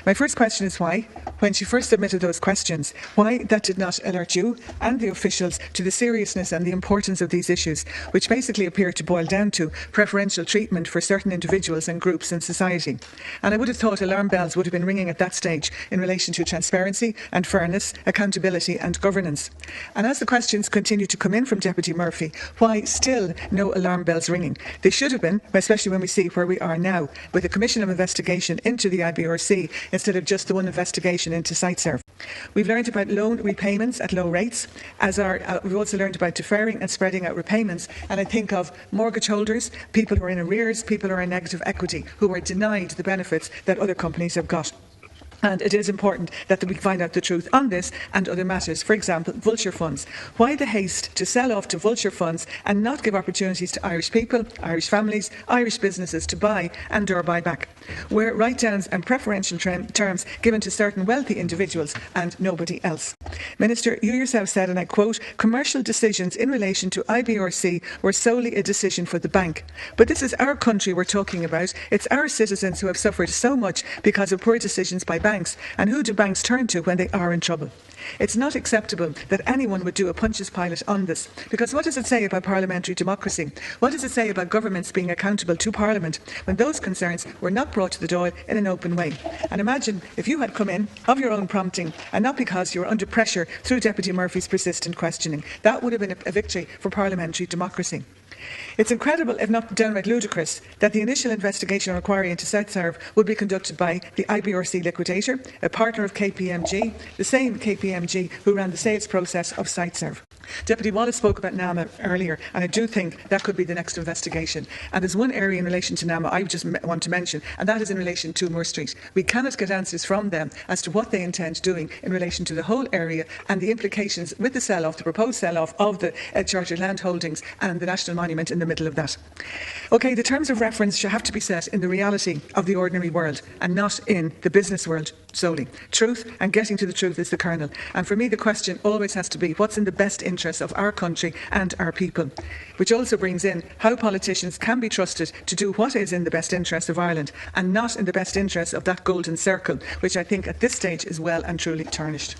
My first question is why, when she first submitted those questions, why that did not alert you and the officials to the seriousness and the importance of these issues, which basically appear to boil down to preferential treatment for certain individuals and groups in society. And I would have thought alarm bells would have been ringing at that stage in relation to transparency and fairness, accountability and governance. And as the questions continue to come in from Deputy Murphy, why still no alarm bells ringing? They should have been, especially when we see where we are now, with a commission of investigation into the IBRC instead of just the one investigation into SiteServe. We've learned about loan repayments at low rates, we've also learned about deferring and spreading out repayments, and I think of mortgage holders, people who are in arrears, people who are in negative equity, who are denied the benefits that other companies have got. And it is important that we find out the truth on this and other matters. For example, vulture funds. Why the haste to sell off to vulture funds and not give opportunities to Irish people, Irish families, Irish businesses to buy and or buy back? Where write-downs and preferential terms given to certain wealthy individuals and nobody else. Minister, you yourself said, and I quote, commercial decisions in relation to IBRC were solely a decision for the bank. But this is our country we're talking about. It's our citizens who have suffered so much because of poor decisions by banks. And who do banks turn to when they are in trouble? It's not acceptable that anyone would do a Pontius Pilate on this, because what does it say about parliamentary democracy? What does it say about governments being accountable to Parliament when those concerns were not brought to the Dáil in an open way? And imagine if you had come in of your own prompting and not because you were under pressure through Deputy Murphy's persistent questioning. That would have been a victory for parliamentary democracy. It's incredible, if not downright ludicrous, that the initial investigation or inquiry into SiteServe would be conducted by the IBRC liquidator, a partner of KPMG, the same KPMG who ran the sales process of SiteServe. Deputy Wallace spoke about NAMA earlier, and I do think that could be the next investigation. And there's one area in relation to NAMA I just want to mention, and that is in relation to Moore Street. We cannot get answers from them as to what they intend doing in relation to the whole area and the implications with the sell-off, the proposed sell-off of the chartered land holdings and the National Monument in the middle of that. OK, the terms of reference should have to be set in the reality of the ordinary world and not in the business world solely. Truth and getting to the truth is the kernel. And for me, the question always has to be what's in the best interests of our country and our people, which also brings in how politicians can be trusted to do what is in the best interest of Ireland and not in the best interest of that golden circle, which I think at this stage is well and truly tarnished.